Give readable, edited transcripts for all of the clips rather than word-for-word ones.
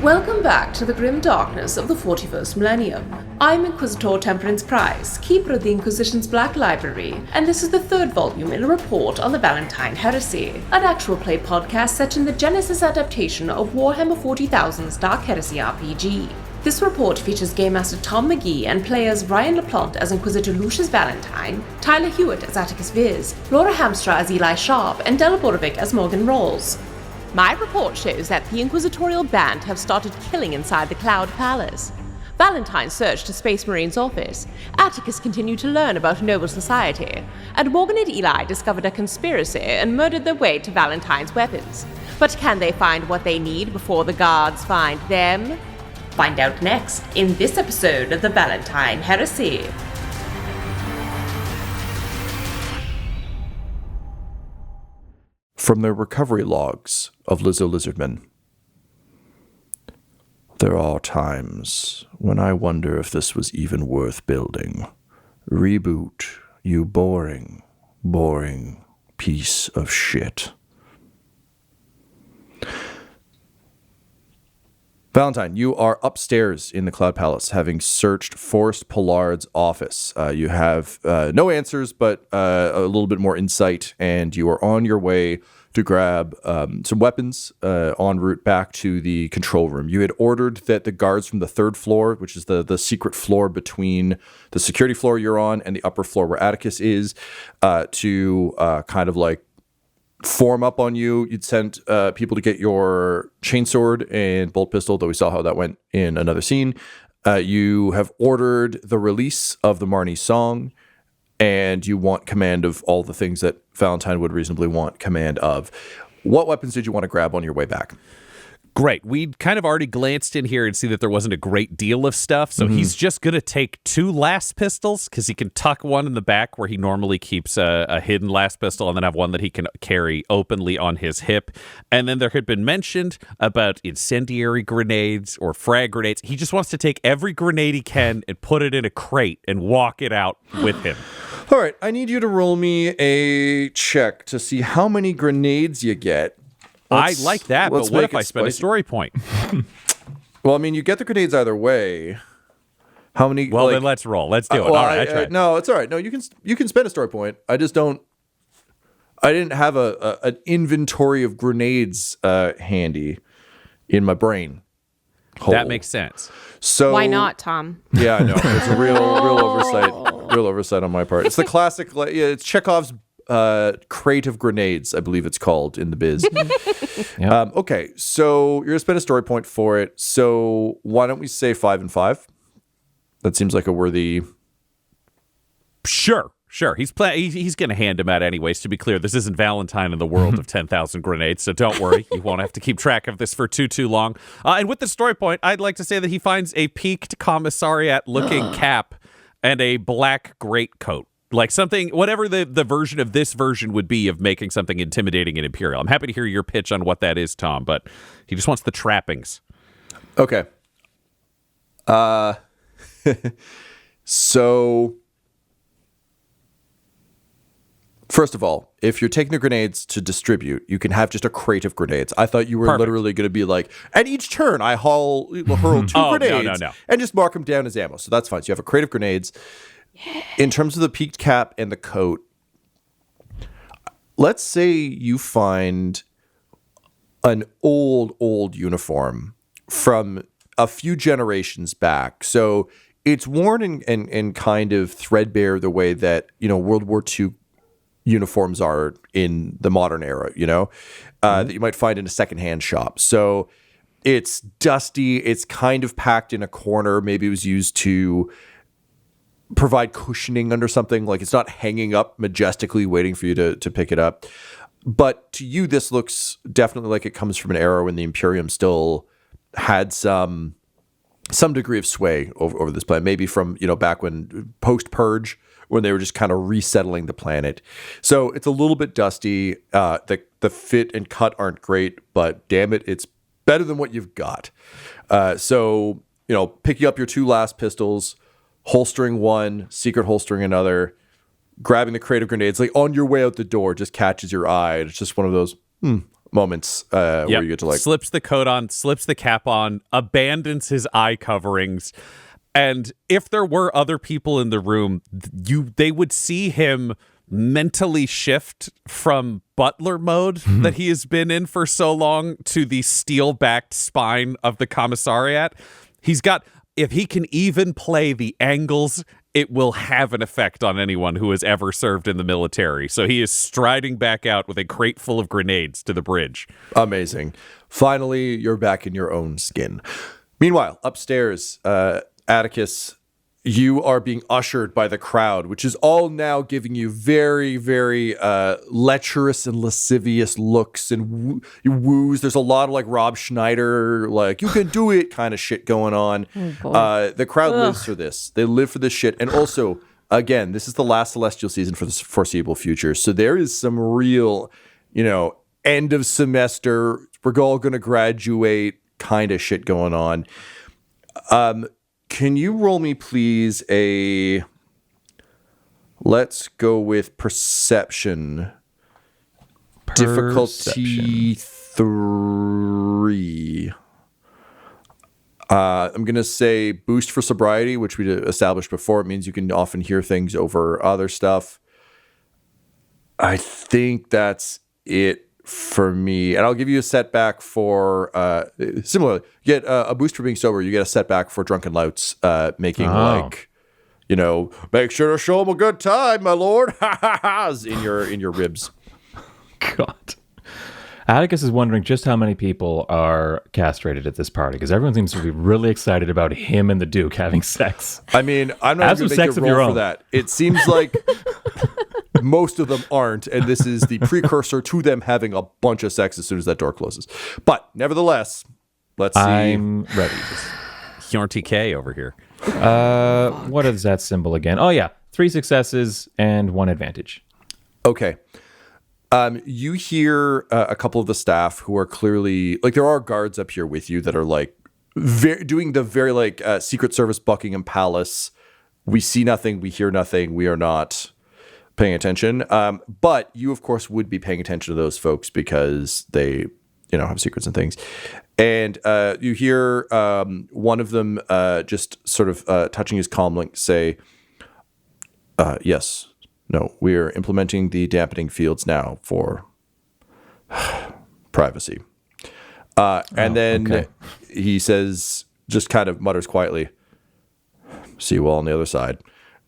Welcome back to the grim darkness of the 41st millennium. I'm Inquisitor Temperance Price, keeper of the Inquisition's Black Library, and this is the third volume in a report on the Valentyne Heresy, an actual play podcast set in the Genesis adaptation of Warhammer 40,000's Dark Heresy RPG. This report features Game Master Tom McGee and players Ryan LaPlante as Inquisitor Lucius Valentyne, Tyler Hewitt as Attikus Viz, Laura Hamstra as Eli Sharp, and Della Borovic as Morgan Rawls. My report shows that the Inquisitorial band have started killing inside the Cloud Palace. Valentyne searched a Space Marine's office, Attikus continued to learn about noble society, and Morgan and Eli discovered a conspiracy and murdered their way to Valentyne's weapons. But can they find what they need before the guards find them? Find out next in this episode of the Valentyne Heresy. From the recovery logs of Lizzo Lizardman. There are times when I wonder if this was even worth building. Reboot, you boring, boring piece of shit. Valentyne, you are upstairs in the Cloud Palace, having searched Forrest Pollard's office. You have no answers, but a little bit more insight, and you are on your way to grab some weapons en route back to the control room. You had ordered that the guards from the third floor, which is the secret floor between the security floor you're on and the upper floor where Attikus is, to kind of like form up on you. You'd sent people to get your chainsword and bolt pistol, though we saw how that went in another scene. You have ordered the release of the Marnie song, and you want command of all the things that Valentyne would reasonably want command of. What weapons did you want to grab on your way back? Great. We'd kind of already glanced in here and see that there wasn't a great deal of stuff, so he's just going to take 2 last pistols, because he can tuck one in the back where he normally keeps a hidden last pistol, and then have one that he can carry openly on his hip. And then there had been mentioned about incendiary grenades or frag grenades. He just wants to take every grenade he can and put it in a crate and walk it out with him. All right, I need you to roll me a check to see how many grenades you get. I like that, but what if I spend a story point? Well, I mean, you get the grenades either way. How many? Well, then let's roll. Let's do it. Well, all right, I tried. No, it's all right. No, you can spend a story point. I just don't. I didn't have an inventory of grenades handy in my brain. That makes sense. So why not, Tom? Yeah, I know. It's a real oversight. Real oversight on my part. It's the classic. It's Chekhov's crate of grenades, I believe it's called in the biz. Yep. Okay, so you're gonna spend a story point for it. So why don't we say 5 and 5? That seems like a worthy. Sure. He's going to hand him out anyways. To be clear, this isn't Valentyne in the world of 10,000 grenades, so don't worry. You won't have to keep track of this for too long. And with the story point, I'd like to say that he finds a peaked commissariat-looking cap and a black greatcoat. Like something, whatever the version of this version would be of making something intimidating and imperial. I'm happy to hear your pitch on what that is, Tom, but he just wants the trappings. Okay. So, first of all, if you're taking the grenades to distribute, you can have just a crate of grenades. I thought you were literally going to be like, at each turn, I hurl 2 grenades and just mark them down as ammo. So that's fine. So you have a crate of grenades. In terms of the peaked cap and the coat, let's say you find an old uniform from a few generations back. So it's worn and kind of threadbare the way that, World War II uniforms are in the modern era, that you might find in a secondhand shop. So it's dusty. It's kind of packed in a corner. Maybe it was used to provide cushioning under something. Like it's not hanging up majestically waiting for you to pick it up. But to you, this looks definitely like it comes from an era when the Imperium still had some degree of sway over this planet. Maybe from, back when post-Purge, when they were just kind of resettling the planet. So it's a little bit dusty. The fit and cut aren't great, but damn it, it's better than what you've got. So, picking up your 2 last pistols, holstering one, secret holstering another, grabbing the crate of grenades, like on your way out the door, just catches your eye. It's just one of those, moments where you get to like slips the coat on, slips the cap on, abandons his eye coverings. And if there were other people in the room, they would see him mentally shift from butler mode that he has been in for so long to the steel-backed spine of the commissariat. If he can even play the angles, it will have an effect on anyone who has ever served in the military. So he is striding back out with a crate full of grenades to the bridge. Amazing. Finally, you're back in your own skin. Meanwhile, upstairs, Attikus, you are being ushered by the crowd, which is all now giving you very, very lecherous and lascivious looks and woos. There's a lot of like Rob Schneider, like, you can do it kind of shit going on. The crowd lives for this. They live for this shit. And also, again, this is the last Celestial season for the foreseeable future. So there is some real, end of semester, we're all going to graduate kind of shit going on. Can you roll me, please, let's go with perception. Difficulty 3. I'm going to say boost for sobriety, which we established before. It means you can often hear things over other stuff. I think that's it for me. And I'll give you a setback for similarly, you get a boost for being sober. You get a setback for drunken louts, making make sure to show them a good time, my lord. in your ribs. God. Attikus is wondering just how many people are castrated at this party, because everyone seems to be really excited about him and the Duke having sex. I mean, I'm not going to make a roll for that. It seems like most of them aren't, and this is the precursor to them having a bunch of sex as soon as that door closes. But nevertheless, let's see. I'm ready. Yorty K over here. What is that symbol again? Oh, yeah. 3 successes and 1 advantage. Okay. You hear a couple of the staff who are clearly, like, there are guards up here with you that are, like, doing the very, like, Secret Service Buckingham Palace. We see nothing, we hear nothing, we are not paying attention. But you, of course, would be paying attention to those folks because they, have secrets and things. And you hear one of them just sort of touching his comm link say, yes, no, we're implementing the dampening fields now for privacy. And then he says, just kind of mutters quietly, see you all on the other side.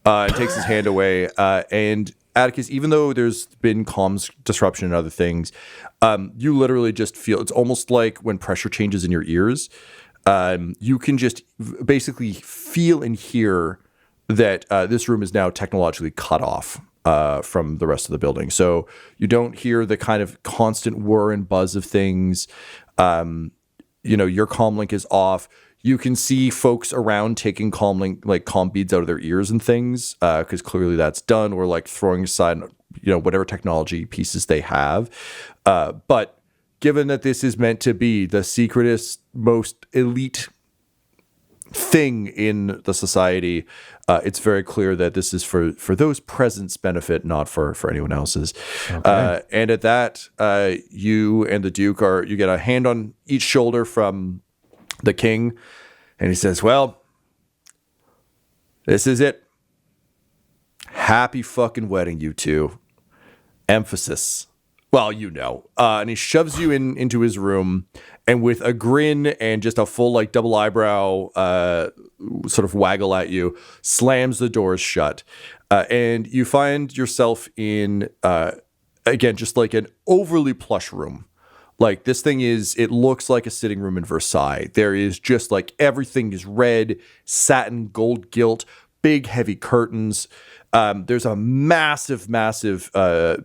And takes his hand away. And Attikus, even though there's been comms disruption and other things, you literally just feel, it's almost like when pressure changes in your ears. You can just basically feel and hear that this room is now technologically cut off from the rest of the building. So you don't hear the kind of constant whir and buzz of things. Your comm link is off. You can see folks around taking comm beads out of their ears and things, because clearly that's done, or like throwing aside, whatever technology pieces they have. But given that this is meant to be the secretest, most elite thing in the society, it's very clear that this is for those present's benefit, not for anyone else's. Okay. And at that, you and the Duke you get a hand on each shoulder from the king, and he says, well, this is it. Happy fucking wedding, you two. Emphasis. Well, and he shoves you into his room, and with a grin and just a full, like, double eyebrow sort of waggle at you, slams the doors shut. And you find yourself in, again, just like an overly plush room. Like, this thing it looks like a sitting room in Versailles. There is just, like, everything is red, satin, gold gilt, big, heavy curtains. There's a massive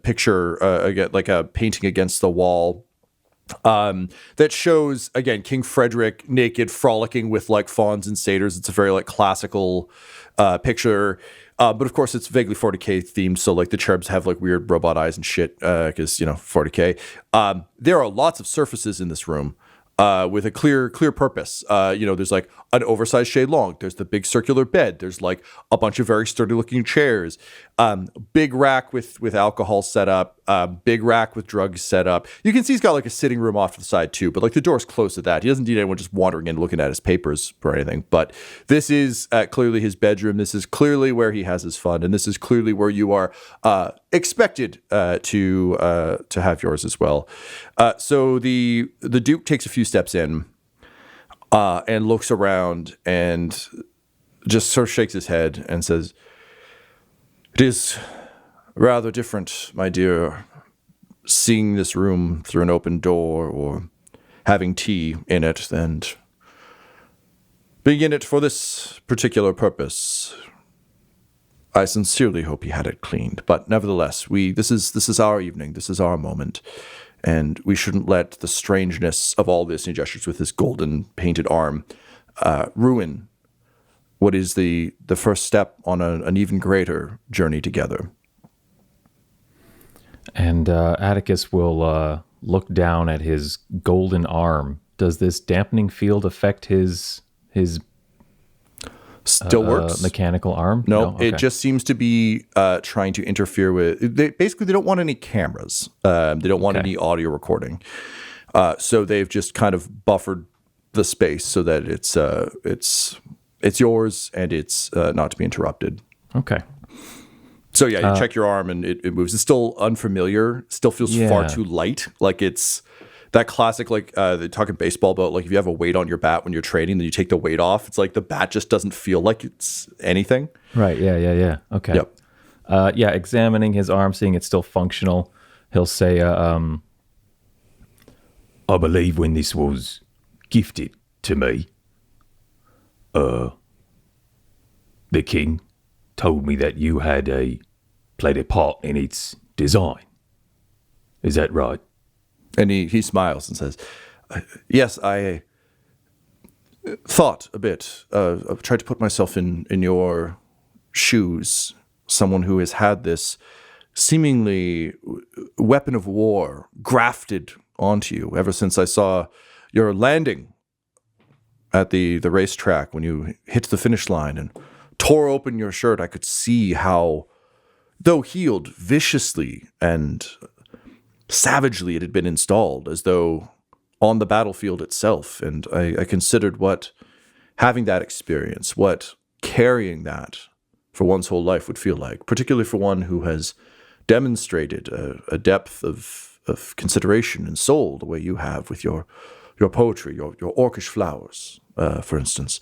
picture, again, like a painting against the wall, that shows, again, King Frederick naked, frolicking with, like, fawns and satyrs. It's a very, like, classical picture. But of course, it's vaguely 40K themed, so like the cherubs have like weird robot eyes and shit, because 40K. There are lots of surfaces in this room with a clear purpose. There's like an oversized shade long. There's the big circular bed. There's like a bunch of very sturdy looking chairs. Big rack with alcohol set up. a big rack with drugs set up. You can see he's got like a sitting room off to the side too, but like the door's closed to that. He doesn't need anyone just wandering in looking at his papers or anything. But this is clearly his bedroom. This is clearly where he has his fun, and this is clearly where you are expected to have yours as well. So the Duke takes a few steps in and looks around and just sort of shakes his head and says, "It is rather different, my dear, seeing this room through an open door or having tea in it than being in it for this particular purpose. I sincerely hope you had it cleaned, but nevertheless, this is our evening, this is our moment, and we shouldn't let the strangeness of all this," and he gestures with his golden painted arm, ruin what is the first step on an even greater journey together. And Attikus will look down at his golden arm. Does this dampening field affect his Still works? Mechanical arm? No, Okay. It just seems to be trying to interfere with... They don't want any cameras. They don't want any audio recording. So they've just kind of buffered the space so that it's yours and it's not to be interrupted. Okay. So yeah, you check your arm and it moves. It's still unfamiliar. Still feels far too light. Like it's that classic, like they talk in baseball about, like if you have a weight on your bat when you're training, then you take the weight off. It's like the bat just doesn't feel like it's anything. Right. Yeah. Okay. Yep. Examining his arm, seeing it's still functional, he'll say, "I believe when this was gifted to me, the king told me that you had played a part in its design. Is that right?" And he smiles and says, "Yes, I thought a bit. I've tried to put myself in your shoes, someone who has had this seemingly weapon of war grafted onto you ever since I saw your landing at the racetrack when you hit the finish line and tore open your shirt. I could see how, though healed viciously and savagely, it had been installed as though on the battlefield itself. And I considered what having that experience, what carrying that for one's whole life would feel like, particularly for one who has demonstrated a depth of consideration and soul the way you have with your poetry, your orcish flowers, for instance.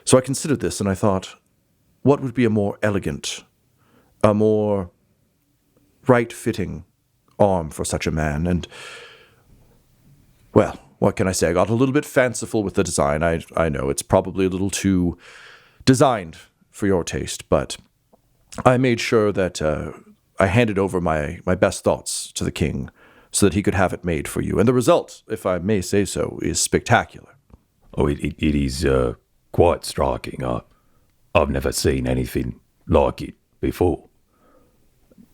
So I considered this and I thought, what would be a more elegant, a more right-fitting arm for such a man? And, well, what can I say? I got a little bit fanciful with the design. I know it's probably a little too designed for your taste, but I made sure that I handed over my best thoughts to the king so that he could have it made for you. And the result, if I may say so, is spectacular. Oh, it is quite striking. I've never seen anything like it before.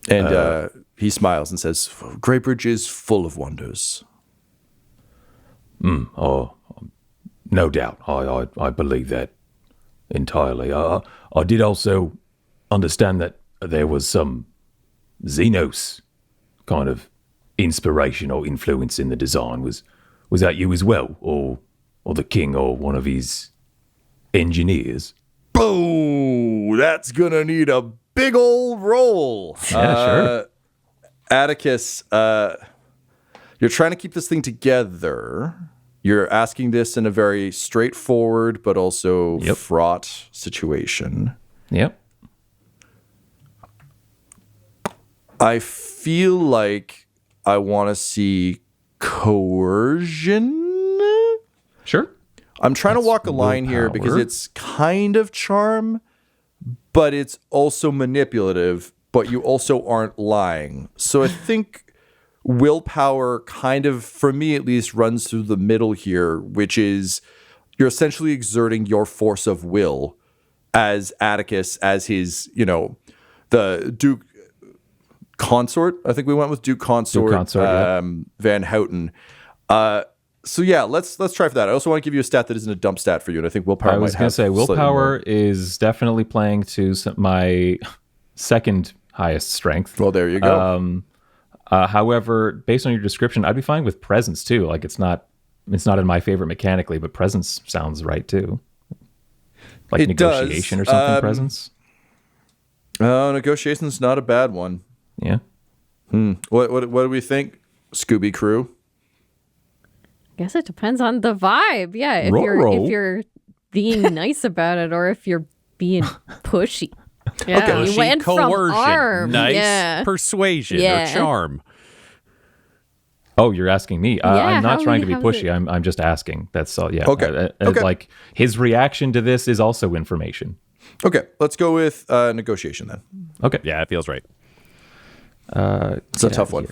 And he smiles and says, "Greybridge is full of wonders." Oh, no doubt. I believe that entirely. I did also understand that there was some Xenos kind of inspiration or influence in the design. Was that you as well, or the king, or one of his engineers? Oh, that's gonna need a big old roll. Yeah, sure. Attikus, you're trying to keep this thing together. You're asking this in a very straightforward but also fraught situation. Yep. I feel like I want to see coercion. Sure. I'm trying to walk a line here because it's kind of charm, but it's also manipulative, but you also aren't lying. So I think willpower kind of, for me at least, runs through the middle here, which is you're essentially exerting your force of will as Attikus, as his, the Duke Consort. I think we went with Duke Consort, Van Houten. So yeah, let's try for that. I also want to give you a stat that isn't a dump stat for you, and I think willpower. I was going to say willpower is definitely playing to my second highest strength. Well, there you go. However, based on your description, I'd be fine with presence too. Like it's not in my favor mechanically, but presence sounds right too. Like It negotiation does. or something. Presence. Negotiation's not a bad one. Yeah. What do we think, Scooby Crew? Guess it depends on the vibe. Yeah, if you're being nice about it or if you're being pushy. Yeah, Pushy, you went from coercion, arm. nice persuasion or charm. Oh, you're asking me. Yeah, I'm not trying to be how's pushy. it- I'm just asking. That's all. Yeah. Okay. Okay. Like his reaction to this is also information. Okay, let's go with negotiation then. Okay. Yeah, it feels right. It's a tough one.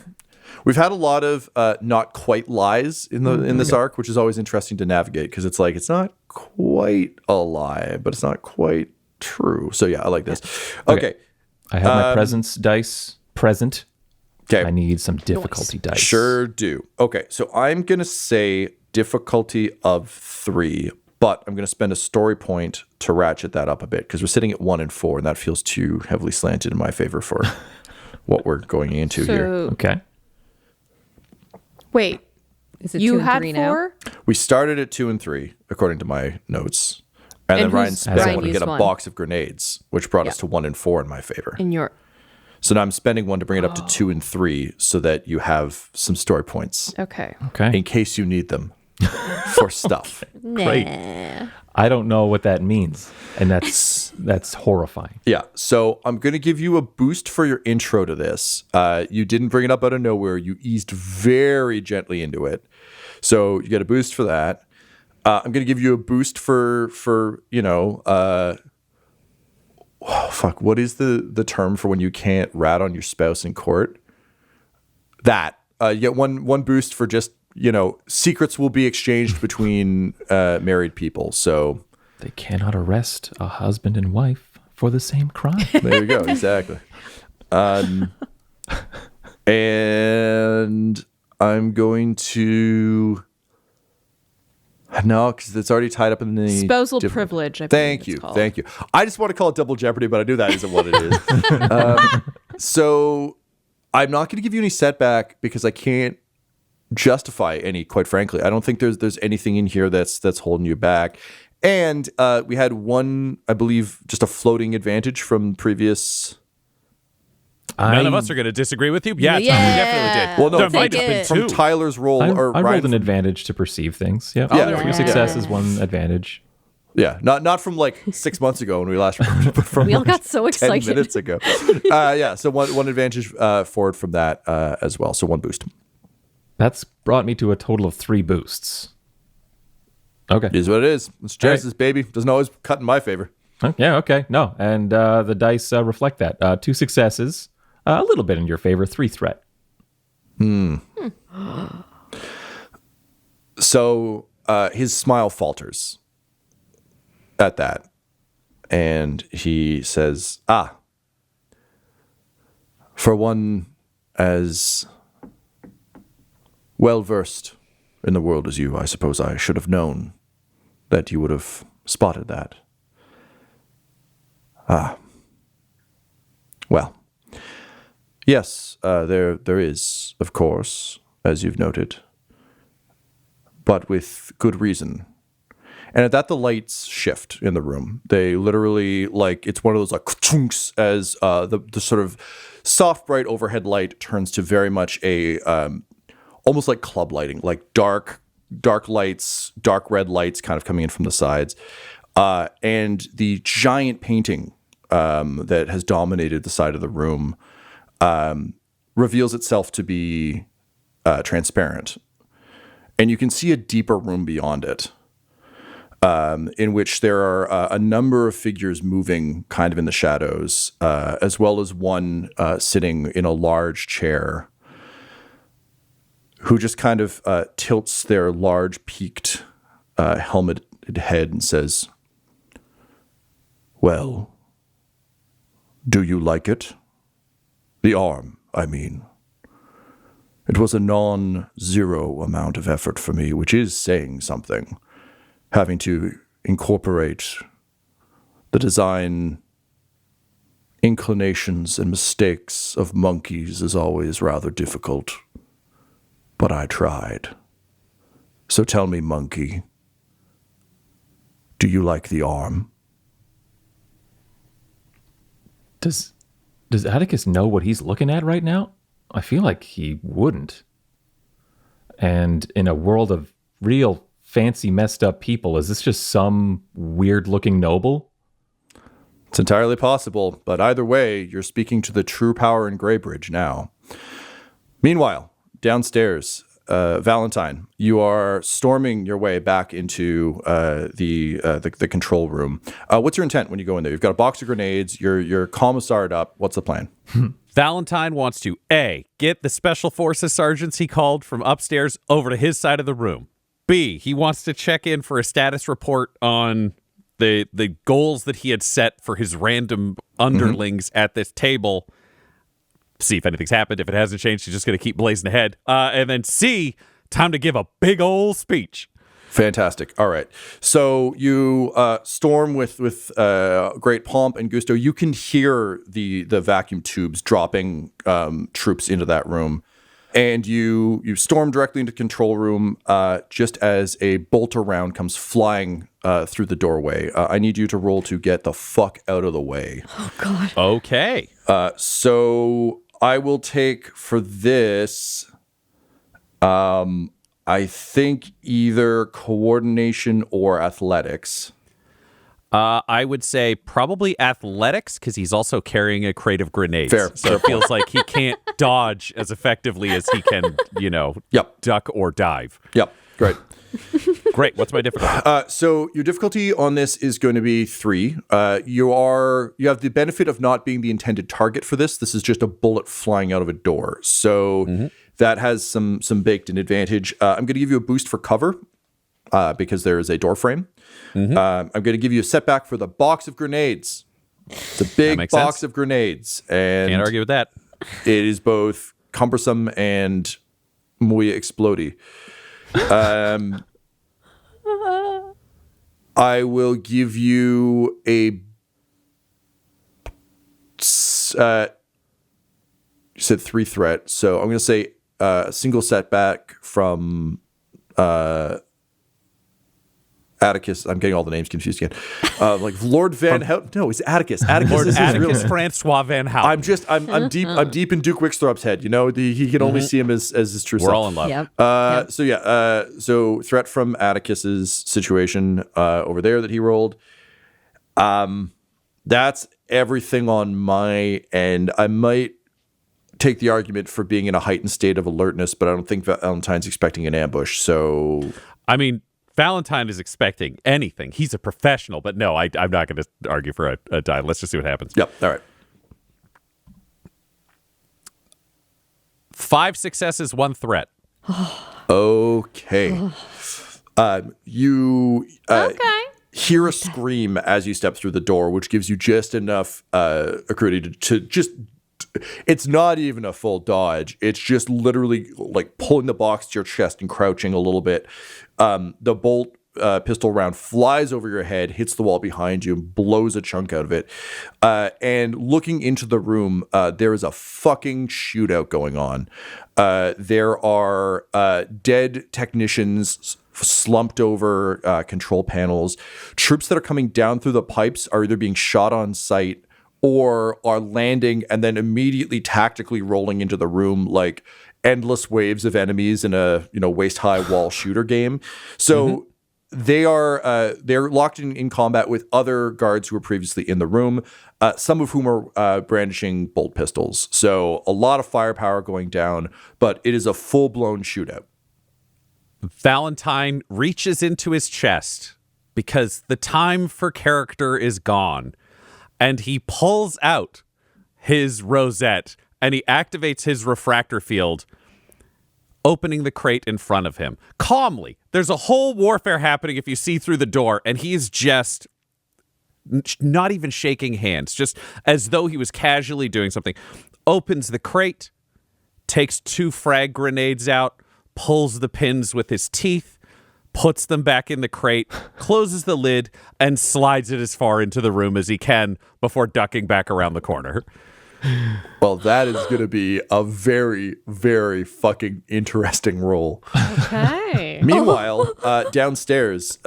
We've had a lot of not quite lies in this arc, which is always interesting to navigate because it's like it's not quite a lie, but it's not quite true. So yeah, I like this. Okay. I have my presence dice present. Okay. I need some difficulty dice. Sure do. Okay, so I'm gonna say difficulty of 3, but I'm gonna spend a story point to ratchet that up a bit because we're sitting at 1 and 4, and that feels too heavily slanted in my favor for what we're going into here. Okay. Wait, Is it you 2 and had 3 now? 4? We started at 2 and 3, according to my notes. And then And Ryan who's- spent Ryan one to used get a one. box of grenades, which brought us to 1 and 4 in my favor. In your So now I'm spending 1 to bring it up to 2 and 3 so that you have some story points okay. Okay. in case you need them for stuff. Great. I don't know what that means, and that's horrifying. Yeah. So I'm going to give you a boost for your intro to this. You didn't bring it up out of nowhere. You eased very gently into it. So you get a boost for that. I'm going to give you a boost for what is the term for when you can't rat on your spouse in court? That. You get one boost for just, secrets will be exchanged between married people. So They cannot arrest a husband and wife for the same crime. there you go. Exactly. And I'm going to... No, because it's already tied up in the... Spousal privilege, I believe Thank it's you. called. Thank you. I just want to call it double jeopardy, but I knew that isn't what it is. So I'm not going to give you any setback because I can't justify any, quite frankly. I don't think there's anything in here that's holding you back. And we had one, I believe, just a floating advantage from previous... None of us are going to disagree with you. Yeah, Yeah. we definitely did. Well, no, There might have been from two. Tyler's roll I or rolled Ryan an advantage to perceive things. Yeah. Yeah, there Three we go. successes, one advantage. Yeah, not from like 6 months ago when we last recorded, but from We all like got so 10 excited. minutes ago. Yeah, so one advantage forward from that as well. So one boost. That's brought me to a total of 3 boosts. Okay. It is what it is. It's Genesis, baby. Doesn't always cut in my favor. Yeah, okay. No, and the dice reflect that. 2 successes, a little bit in your favor, 3 threat. So his smile falters at that. And he says, for one as well-versed in the world as you, I suppose I should have known that you would have spotted that. Well, yes, there is, of course, as you've noted, but with good reason. And at that, the lights shift in the room. They literally, like, it's one of those, like, chunks as the sort of soft, bright overhead light turns to very much a, almost like club lighting, like dark lights, dark red lights kind of coming in from the sides. And the giant painting that has dominated the side of the room reveals itself to be transparent. And you can see a deeper room beyond it, in which there are a number of figures moving kind of in the shadows, as well as one sitting in a large chair who just kind of tilts their large peaked helmeted head and says, "Well, do you like it? The arm, I mean. It was a non-zero amount of effort for me, which is saying something, having to incorporate the design inclinations and mistakes of monkeys is always rather difficult. But I tried. So tell me, monkey, do you like the arm? Does Attikus know what he's looking at right now? I feel like he wouldn't. And in a world of real fancy messed up people, is this just some weird looking noble? It's entirely possible, but either way, you're speaking to the true power in Greybridge now. Meanwhile, downstairs, Valentyne, you are storming your way back into the control room. What's your intent when you go in there? You've got a box of grenades. You're commissaried up. What's the plan? Valentyne wants to A, get the special forces sergeants he called from upstairs over to his side of the room. B, he wants to check in for a status report on the goals that he had set for his random underlings at this table. See if anything's happened. If it hasn't changed, he's just going to keep blazing ahead. And then C, time to give a big old speech. Fantastic. All right. So you storm with great pomp and gusto. You can hear the vacuum tubes dropping troops into that room. And you storm directly into the control room just as a bolter round comes flying through the doorway. I need you to roll to get the fuck out of the way. Oh, God. Okay. So I will take for this, I think either coordination or athletics. I would say probably athletics because he's also carrying a crate of grenades. Fair. So it feels like he can't dodge as effectively as he can, Yep. duck or dive. Yep. Great. Great. What's my difficulty? So your difficulty on this is going to be 3. You have the benefit of not being the intended target for this. This is just a bullet flying out of a door. So that has some baked-in advantage. I'm going to give you a boost for cover because there is a door frame. I'm going to give you a setback for the box of grenades. It's a big box of grenades. And Can't argue with that. it is both cumbersome and muy explodey. I will give you a you said 3 threat, so I'm going to say a single setback from Attikus. I'm getting all the names confused again. Like Lord Van Hout. No, it's Attikus. Lord is his real Attikus name. Francois Van Houten. I'm deep in Duke Wickstrop's head. He can only see him as his true self. We're all in love. Yep. So threat from Attikus's situation over there that he rolled. That's everything on my end. I might take the argument for being in a heightened state of alertness, but I don't think Valentyne's expecting an ambush. So, I mean, Valentyne is expecting anything. He's a professional, but no, I'm not going to argue for a die. Let's just see what happens. Yep. All right. 5 successes, 1 threat. Okay. You Okay. hear a scream as you step through the door, which gives you just enough accruity to just. It's not even a full dodge. It's just literally like pulling the box to your chest and crouching a little bit. The bolt pistol round flies over your head, hits the wall behind you, and blows a chunk out of it. And looking into the room, there is a fucking shootout going on. There are dead technicians slumped over control panels. Troops that are coming down through the pipes are either being shot on sight or are landing and then immediately tactically rolling into the room like endless waves of enemies in a waist-high wall shooter game. So they're locked in combat with other guards who were previously in the room, some of whom are brandishing bolt pistols. So a lot of firepower going down, but it is a full-blown shootout. Valentyne reaches into his chest because the time for character is gone. And he pulls out his rosette and he activates his refractor field, opening the crate in front of him. Calmly. There's a whole warfare happening if you see through the door, and he's just not even shaking hands, just as though he was casually doing something. Opens the crate, takes 2 frag grenades out, pulls the pins with his teeth, puts them back in the crate, closes the lid, and slides it as far into the room as he can before ducking back around the corner. Well, that is going to be a very, very fucking interesting roll. Okay. Meanwhile, downstairs,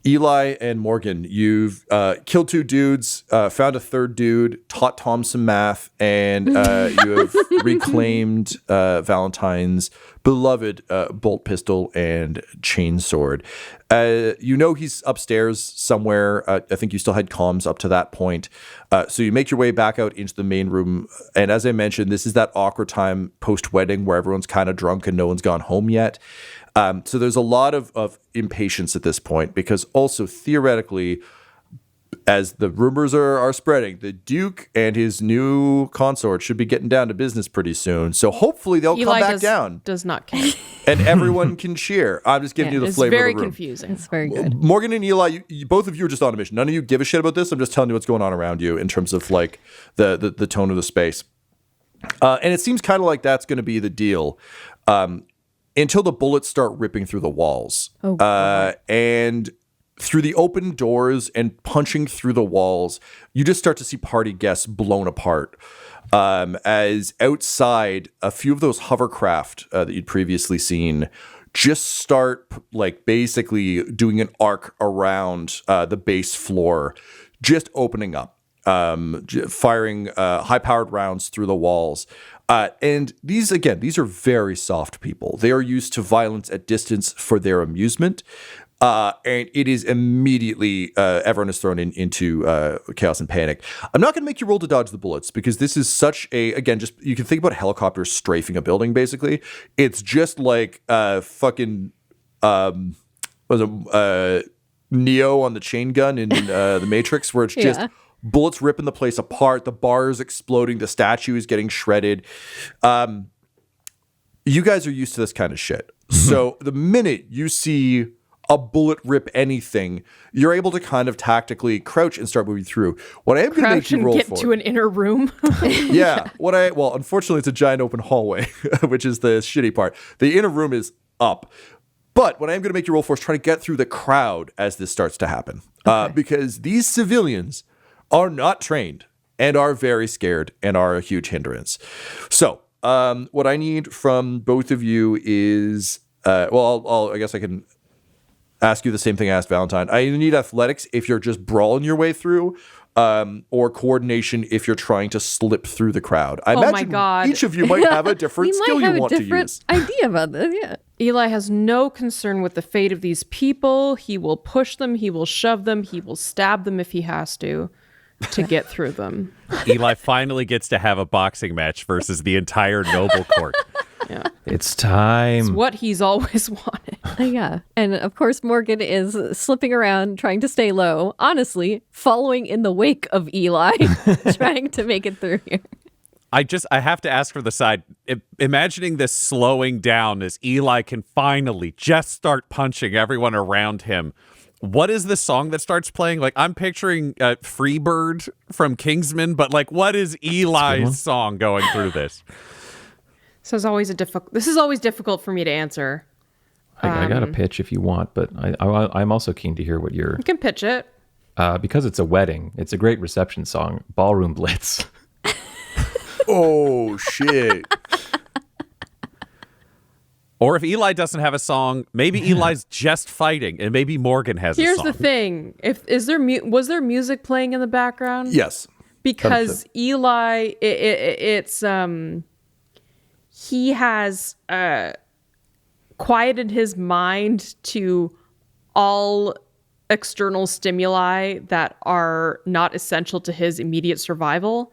Eli and Morgan, you've killed 2 dudes, found a 3rd dude, taught Tom some math, and you have reclaimed Valentine's beloved bolt pistol and chainsword. You know he's upstairs somewhere. I think you still had comms up to that point. So you make your way back out into the main room. And as I mentioned, this is that awkward time post-wedding where everyone's kind of drunk and no one's gone home yet. So there's a lot of impatience at this point because also theoretically, as the rumors are spreading, the Duke and his new consort should be getting down to business pretty soon. So hopefully they'll come back down. Does not care. And everyone can cheer. I'm just giving you the flavor of the room. It's very confusing. It's very good. Morgan and Eli, both of you are just on a mission. None of you give a shit about this. I'm just telling you what's going on around you in terms of like the tone of the space. And it seems kind of like that's going to be the deal. Until the bullets start ripping through the walls. And through the open doors and punching through the walls, you just start to see party guests blown apart. As outside, a few of those hovercraft that you'd previously seen just start like basically doing an arc around the base floor, just opening up. Firing high-powered rounds through the walls. And these are very soft people. They are used to violence at distance for their amusement. And it is immediately, everyone is thrown into chaos and panic. I'm not going to make you roll to dodge the bullets because this is such just you can think about helicopters strafing a building, basically. It's just like fucking, Neo on the chain gun in The Matrix, where it's just bullets ripping the place apart, the bars exploding, the statue is getting shredded. You guys are used to this kind of shit. So the minute you see a bullet rip anything, you're able to kind of tactically crouch and start moving through. What I am going to make you roll get for. to an inner room. Well, unfortunately, it's a giant open hallway, which is the shitty part. The inner room is up. But what I am going to make you roll for is try to get through the crowd as this starts to happen. Because these civilians are not trained and are very scared and are a huge hindrance. So what I need from both of you is, I guess I can ask you the same thing I asked Valentyne. I either need athletics if you're just brawling your way through, or coordination if you're trying to slip through the crowd. I imagine each of you might have a different skill you want to use. Idea about this, yeah. Eli has no concern with the fate of these people. He will push them, he will shove them, he will stab them if he has to get through them. Eli finally gets to have a boxing match versus the entire noble court. Yeah. It's time. It's what he's always wanted. Yeah. And of course, Morgan is slipping around, trying to stay low, honestly, following in the wake of Eli, trying to make it through here. I have to ask for the side, imagining this slowing down as Eli can finally just start punching everyone around him. What is the song that starts playing? Like, I'm picturing Freebird from Kingsman, but like, what is Eli's song going through this? This is always difficult for me to answer. I got a pitch if you want, but I'm also keen to hear what you're... You can pitch it. Because it's a wedding, it's a great reception song, Ballroom Blitz. Oh, shit. Or if Eli doesn't have a song, maybe Eli's just fighting, and maybe Morgan has a song. Here's the thing. Was there music playing in the background? Yes. Because 100%. Eli, he has quieted his mind to all external stimuli that are not essential to his immediate survival.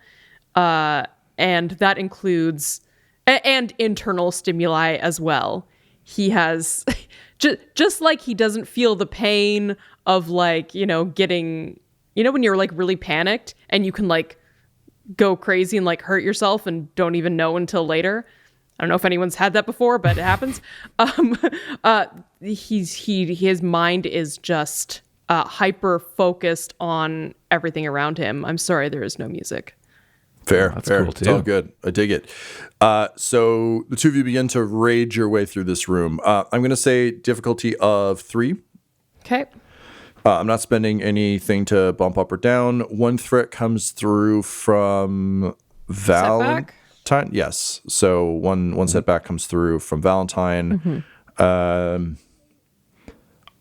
And that includes... and internal stimuli as well. He has... just like he doesn't feel the pain of like, getting... when you're like really panicked and you can like go crazy and like hurt yourself and don't even know until later. I don't know if anyone's had that before, but it happens. His mind is just hyper focused on everything around him. I'm sorry, there is no music. Fair, that's fair. cool, It's all too. good. I dig it. So the two of you begin to rage your way through this room. I'm going to say difficulty of 3. Okay. I'm not spending anything to bump up or down. One threat comes through from Valentyne. Yes. So one setback comes through from Valentyne.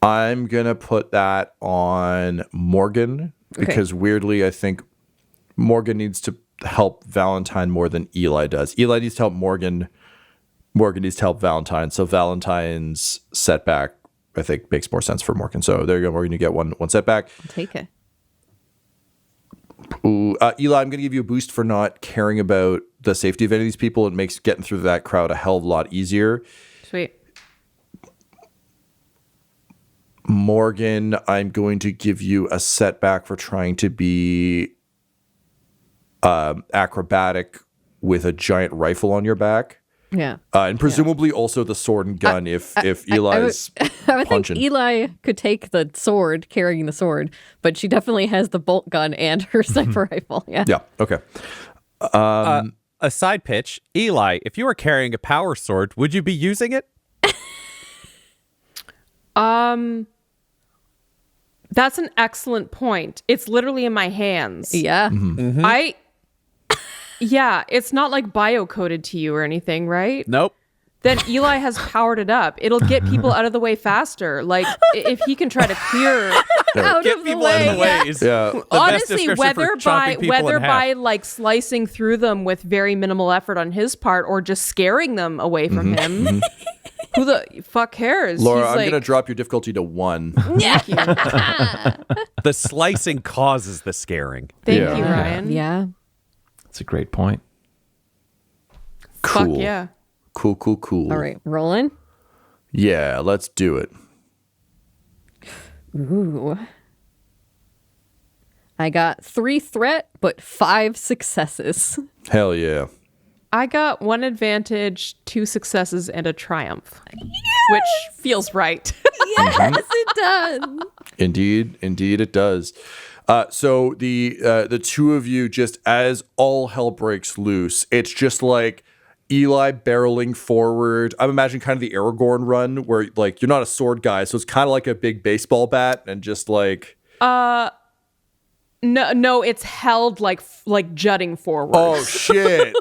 I'm going to put that on Morgan because weirdly, I think Morgan needs to help Valentyne more than Eli does. Eli needs to help Morgan. Morgan needs to help Valentyne. So Valentine's setback, I think, makes more sense for Morgan. So there you go, Morgan. You get one setback. I'll take it. Ooh, Eli, I'm going to give you a boost for not caring about the safety of any of these people. It makes getting through that crowd a hell of a lot easier. Sweet. Morgan, I'm going to give you a setback for trying to be acrobatic with a giant rifle on your back. Yeah. And presumably also the sword and gun if Eli's I would punching. think Eli could take the sword, carrying the sword, but she definitely has the bolt gun and her sniper rifle. Yeah. Yeah, okay. A side pitch, Eli, if you were carrying a power sword, would you be using it? That's an excellent point. It's literally in my hands. Yeah. Yeah, it's not like bio-coded to you or anything, right? Nope. Then Eli has powered it up. It'll get people out of the way faster. Like, if he can try to clear... Out Get of the people out of way. the ways. Yeah. The best Honestly, description whether for chopping people in half. like slicing through them with very minimal effort on his part or just scaring them away from him, who the fuck cares? Laura, He's I'm like, going to drop your difficulty to 1. Thank you. The slicing causes the scaring. Thank Yeah. you, Ryan. Yeah. That's a great point. Cool. Fuck yeah. Cool. All right. Rolling. Yeah, let's do it. Ooh. I got 3 threat, but 5 successes. Hell yeah. I got 1 advantage, 2 successes, and a triumph, which feels right. Yes, it does. Indeed it does. So the two of you, just as all hell breaks loose, it's just like Eli barreling forward. I'm imagining kind of the Aragorn run where like you're not a sword guy, so it's kind of like a big baseball bat and just like No, it's held like jutting forward. oh shit.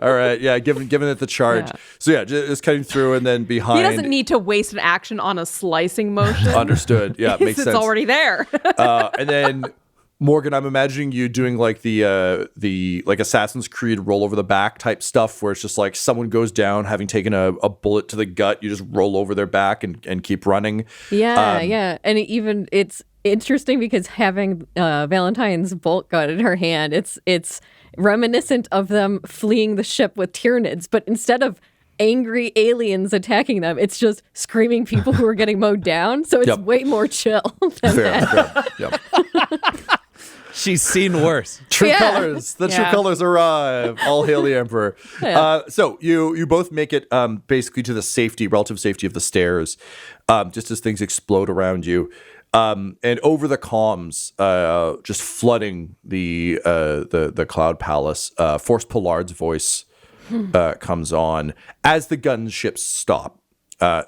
All right, yeah, giving it the charge. Yeah. So yeah, just cutting through and then behind. He doesn't need to waste an action on a slicing motion. Understood. Yeah, makes It's sense. already there. And then Morgan, I'm imagining you doing like the like Assassin's Creed roll over the back type stuff where it's just like someone goes down having taken a bullet to the gut, you just roll over their back and keep running. Yeah, yeah. And it's interesting because having Valentine's bolt gun in her hand, it's reminiscent of them fleeing the ship with Tyranids, but instead of angry aliens attacking them, it's just screaming people who are getting mowed down. So it's Yep. way more chill than that. Fair. Yep. She's seen worse. True Yeah. colors. The true Yeah. colors arrive. All hail the Emperor. So you both make it basically to the relative safety of the stairs, just as things explode around you. And over the comms, just flooding the Cloud Palace, Force Pollard's voice comes on as the gunships stop.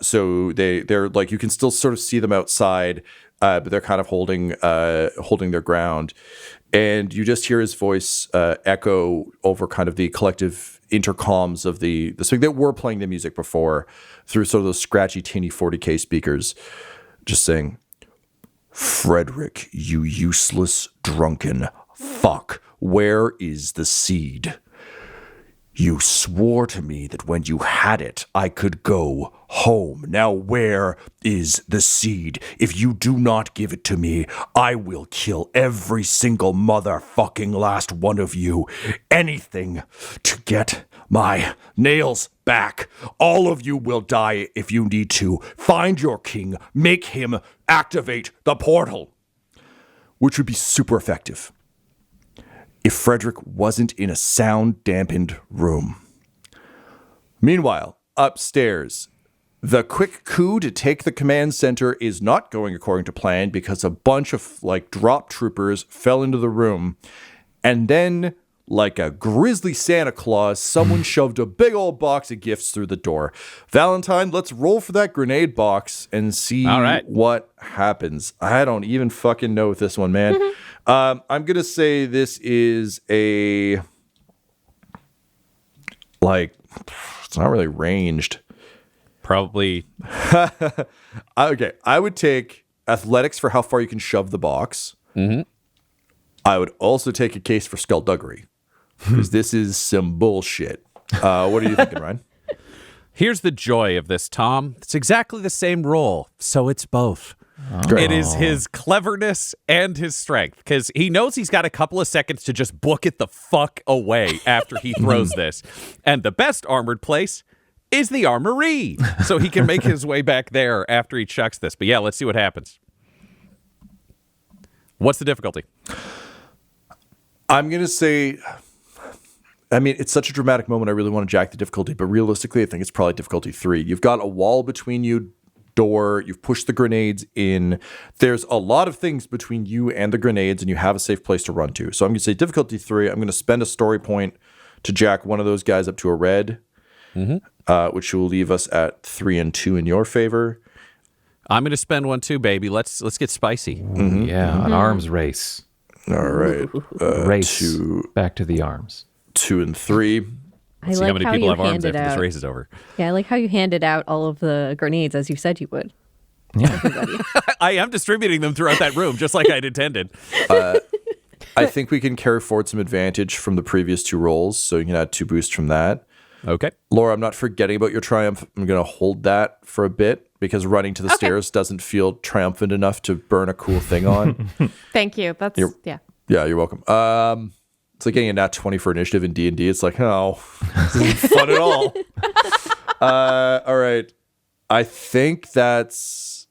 So they're like, you can still sort of see them outside, but they're kind of holding their ground. And you just hear his voice echo over kind of the collective intercoms of the swing that were playing the music before through sort of those scratchy, tinny 40K speakers, just saying, Frederick, you useless, drunken fuck, where is the seed? You swore to me that when you had it, I could go home. Now where is the seed? If you do not give it to me, I will kill every single motherfucking last one of you. Anything to get my nails back. All of you will die if you need to. Find your king. Make him activate the portal. Which would be super effective if Frederick wasn't in a sound-dampened room. Meanwhile, upstairs, the quick coup to take the command center is not going according to plan because a bunch of, drop troopers fell into the room. And then, like a grizzly Santa Claus, someone shoved a big old box of gifts through the door. Valentyne, let's roll for that grenade box and see what happens. I don't even fucking know with this one, man. I'm going to say this is a... Like, it's not really ranged. Probably. Okay, I would take athletics for how far you can shove the box. Mm-hmm. I would also take a case for skullduggery, because this is some bullshit. What are you thinking, Ryan? Here's the joy of this, Tom. It's exactly the same roll, so it's both. It is his cleverness and his strength, because he knows he's got a couple of seconds to just book it the fuck away after he throws this. And the best armored place is the armory, so he can make his way back there after he chucks this. But yeah, let's see what happens. What's the difficulty? I'm going to say, I mean, it's such a dramatic moment. I really want to jack the difficulty, but realistically, I think it's probably difficulty 3. You've got a wall between you, door, you've pushed the grenades in. There's a lot of things between you and the grenades, and you have a safe place to run to. So I'm going to say difficulty 3. I'm going to spend a story point to jack one of those guys up to a red, which will leave us at 3 and 2 in your favor. I'm going to spend one too, baby. Let's get spicy. Yeah, an arms race. All right. Race back to the arms. 2 and 3. I See like how many how people you have arms handed after this out. race is over. Yeah, I like how you handed out all of the grenades as you said you would. Everybody. I am distributing them throughout that room, just like I'd intended. I think we can carry forward some advantage from the previous 2 rolls, so you can add 2 boosts from that. Okay. Laura, I'm not forgetting about your triumph. I'm going to hold that for a bit, because running to the stairs doesn't feel triumphant enough to burn a cool thing on. Thank you. That's yeah. Yeah, you're welcome. It's like getting a nat 20 for initiative in D&D. It's like, oh, this isn't fun at all. All right. I think that's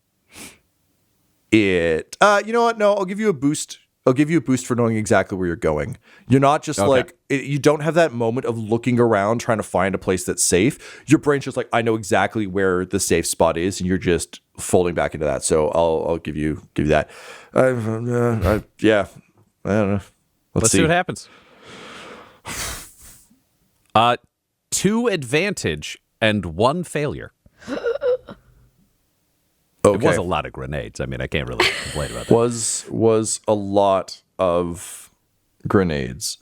it. You know what? No, I'll give you a boost. I'll give you a boost for knowing exactly where you're going. You're not just you don't have that moment of looking around trying to find a place that's safe. Your brain's just like, I know exactly where the safe spot is, and you're just folding back into that. So I'll give you that. Yeah, I don't know. Let's see what happens. 2 advantage and 1 failure. Okay. It was a lot of grenades. I mean, I can't really complain about that. Was a lot of grenades.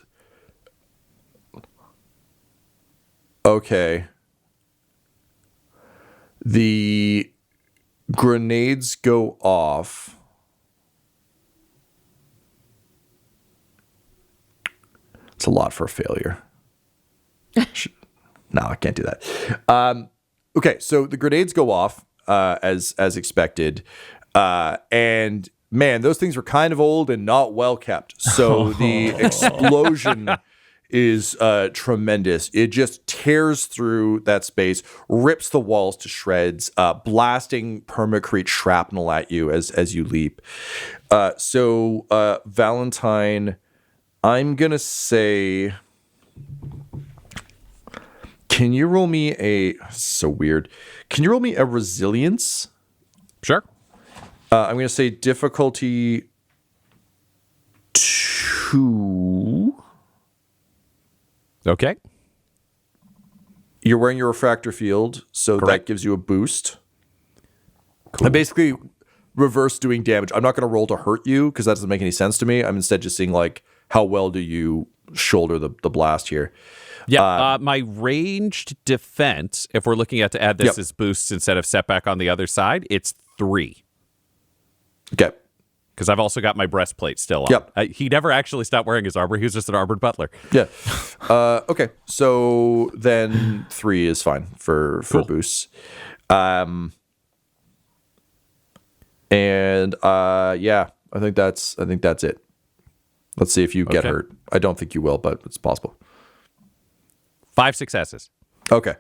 Okay. The grenades go off. It's a lot for a failure. No, I can't do that. Okay, so the grenades go off as expected, and man, those things were kind of old and not well kept. So the explosion is tremendous. It just tears through that space, rips the walls to shreds, blasting permacrete shrapnel at you as you leap. So Valentyne, I'm gonna say, can you roll me so weird? Can you roll me a resilience? Sure. I'm gonna say difficulty 2. Okay. You're wearing your refractor field, so Correct. that gives you a boost. Cool. I'm basically reverse doing damage. I'm not going to roll to hurt you because that doesn't make any sense to me. I'm instead just seeing like how well do you shoulder the blast here. Yeah, my ranged defense, if we're looking at to add this as boosts instead of setback on the other side, it's 3. Okay. Because I've also got my breastplate still on. Yep. He never actually stopped wearing his armor. He was just an armored butler. Yeah. Okay. So then 3 is fine for boosts. And yeah, I think that's it. Let's see if you get hurt. I don't think you will, but it's possible. 5 successes. Okay.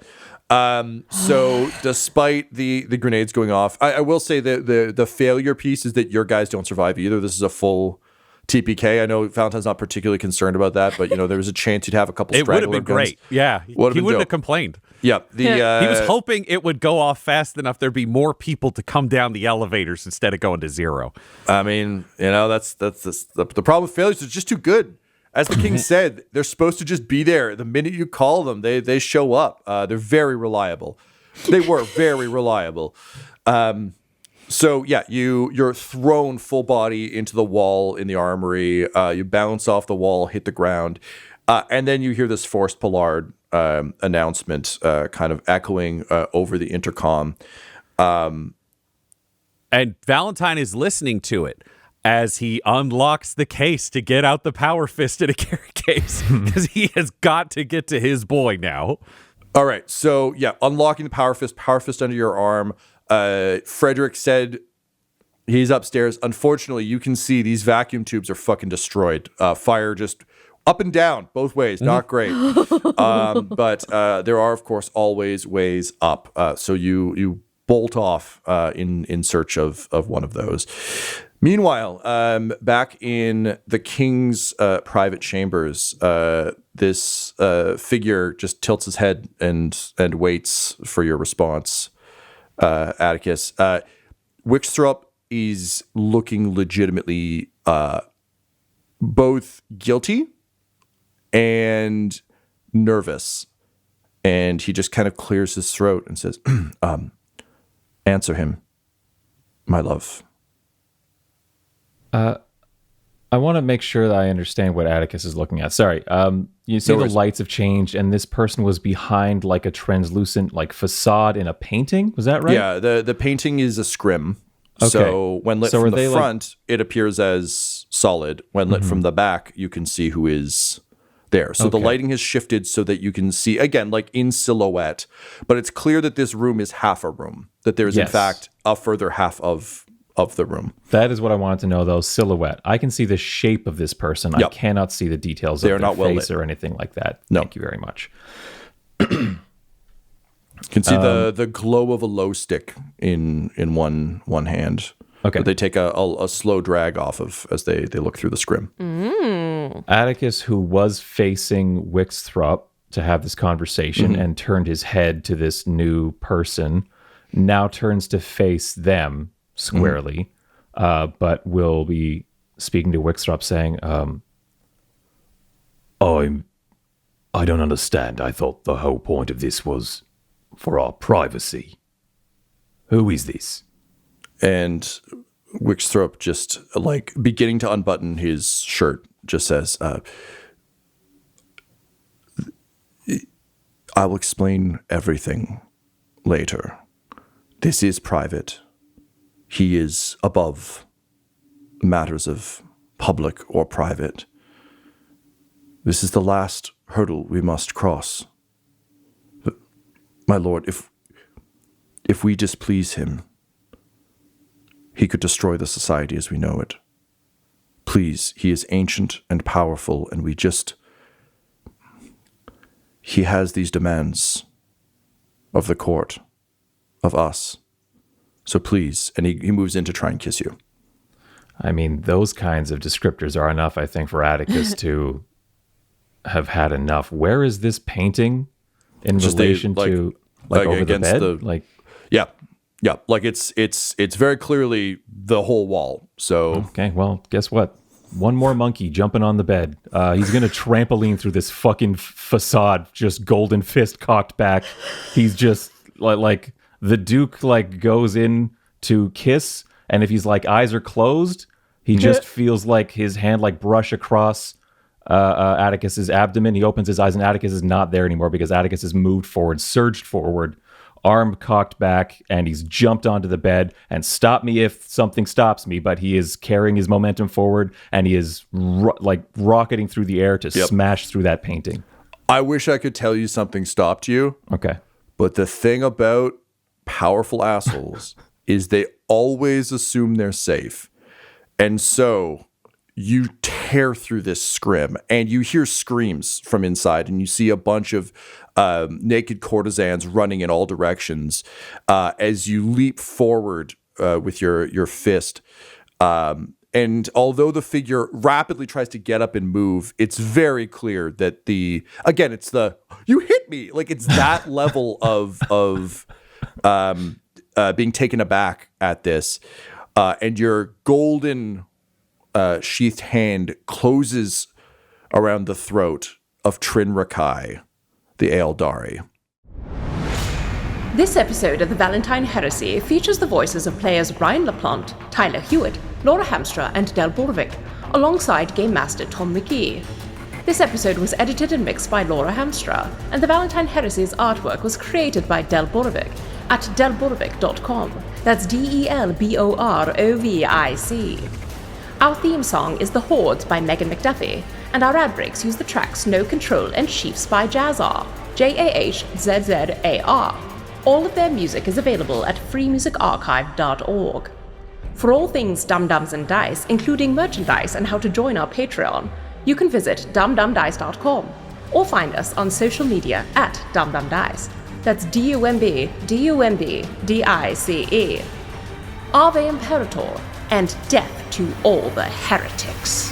So despite the grenades going off, I will say that the failure piece is that your guys don't survive either. This is a full TPK. I know Valentyne's not particularly concerned about that, but there was a chance you'd have a couple It would have straggler been great. guns. Yeah. He wouldn't have complained. Yep. He was hoping it would go off fast enough there'd be more people to come down the elevators instead of going to 0. I mean, that's the problem with failures. It's just too good. as the king said, they're supposed to just be there. The minute you call them, they show up. They're very reliable. They were very reliable. So yeah, you're thrown full body into the wall in the armory. You bounce off the wall, hit the ground, and then you hear this forced Pollard announcement, kind of echoing over the intercom. And Valentyne is listening to it as he unlocks the case to get out the power fist in a carry case because he has got to get to his boy now. All right, so yeah, unlocking the power fist under your arm. Frederick said he's upstairs. Unfortunately, you can see these vacuum tubes are fucking destroyed. Fire just up and down, both ways. Not great. But there are, of course, always ways up. So you bolt off in search of one of those. Meanwhile, back in the king's private chambers, this figure just tilts his head and waits for your response, Attikus. Wickstrop is looking legitimately both guilty and nervous, and he just kind of clears his throat and says, answer him, my love. I want to make sure that I understand what Attikus is looking at. Sorry. You say the lights have changed and this person was behind like a translucent like facade in a painting. Was that right? Yeah, the painting is a scrim. Okay. So when lit from the front, it appears as solid. When lit from the back, you can see who is there. So the lighting has shifted so that you can see, again, like in silhouette. But it's clear that this room is half a room. That there's, in fact, a further half of the room. That is what I wanted to know, though. Silhouette. I can see the shape of this person. Yep. I cannot see the details of their face or anything like that. No. Thank you very much. You can see the glow of a glow stick in one hand. Okay. That they take a slow drag off of as they look through the scrim. Attikus, who was facing Wickstrop to have this conversation and turned his head to this new person, now turns to face them squarely, but will be speaking to Wickstrop saying, I don't understand. I thought the whole point of this was for our privacy. Who is this? And Wickstrop, just like beginning to unbutton his shirt, just says, I will explain everything later. This is private. He is above matters of public or private. This is the last hurdle we must cross. But, my lord, if we displease him, he could destroy the society as we know it. Please, he is ancient and powerful, and he has these demands of the court, of us. So please, and he moves in to try and kiss you. I mean, those kinds of descriptors are enough, I think, for Attikus to have had enough. Where is this painting in relation to over the bed? Yeah, like it's very clearly the whole wall. So okay, well, guess what? One more monkey jumping on the bed. He's gonna trampoline through this fucking facade, just golden fist cocked back. He's just like the Duke goes in to kiss, and if he's eyes are closed, he just feels like his hand brush across Atticus's abdomen. He opens his eyes, and Attikus is not there anymore because Attikus has moved forward, surged forward, arm cocked back, and he's jumped onto the bed. And stop me if something stops me, but he is carrying his momentum forward, and he is rocketing through the air to smash through that painting. I wish I could tell you something stopped you. Okay. But the thing about powerful assholes is they always assume they're safe. And so you tear through this scrim, and you hear screams from inside, and you see a bunch of naked courtesans running in all directions as you leap forward with your fist. And although the figure rapidly tries to get up and move, it's very clear that it's the you hit me, it's that level of being taken aback at this, and your golden sheathed hand closes around the throat of Trin Rakai, the Ealdari. This episode of the Valentyne Heresy features the voices of players Ryan LaPlante, Tyler Hewitt, Laura Hamstra, and Del Borovic, alongside Game Master Tom McGee. This episode was edited and mixed by Laura Hamstra, and the Valentyne Heresy's artwork was created by Del Borovic at delborovic.com. That's DELBOROVIC. Our theme song is The Hordes by Megan McDuffie, and our ad breaks use the tracks No Control and Chiefs by Jazzar, JAHZZAR. All of their music is available at freemusicarchive.org. For all things Dum Dums and Dice, including merchandise and how to join our Patreon, you can visit dumdumdice.com or find us on social media at dumdumdice. That's DUMBDICE. Ave Imperator, and death to all the heretics.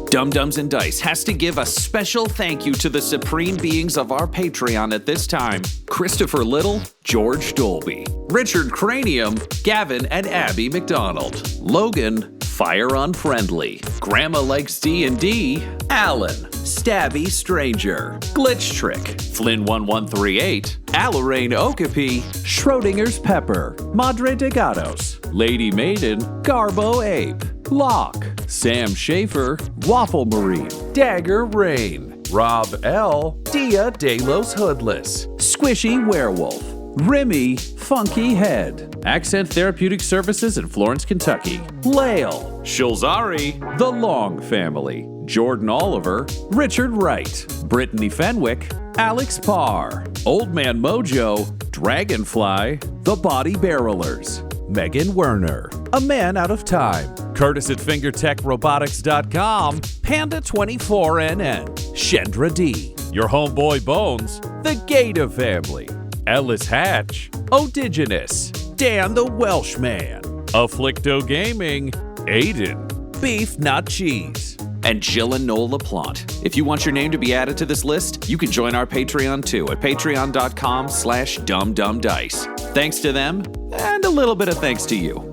Dum Dums and Dice has to give a special thank you to the supreme beings of our Patreon at this time: Christopher Little, George Dolby, Richard Cranium, Gavin and Abby McDonald, Logan, Fire Unfriendly, Grandma Likes D&D, Alan, Stabby Stranger, Glitch Trick, Flynn1138, Alarain Okapi, Schrodinger's Pepper, Madre de Gatos, Lady Maiden, Garbo Ape, Locke, Sam Schaefer, Waffle Marine, Dagger Rain, Rob L, Dia De Los Hoodless, Squishy Werewolf, Remy Funky Head, Accent Therapeutic Services in Florence, Kentucky, Lael, Shulzari, The Long Family, Jordan Oliver, Richard Wright, Brittany Fenwick, Alex Parr, Old Man Mojo, Dragonfly, The Body Barrelers, Megan Werner, A Man Out of Time, Curtis at FingerTechRobotics.com, Panda24NN, Shendra D, Your Homeboy Bones, The Gator Family, Ellis Hatch, Odigenous, Dan the Welshman, Afflicto Gaming, Aiden, Beef Not Cheese, and Jill and Noel LaPlante. If you want your name to be added to this list, you can join our Patreon too at patreon.com/dumdumdice. Thanks to them, and a little bit of thanks to you.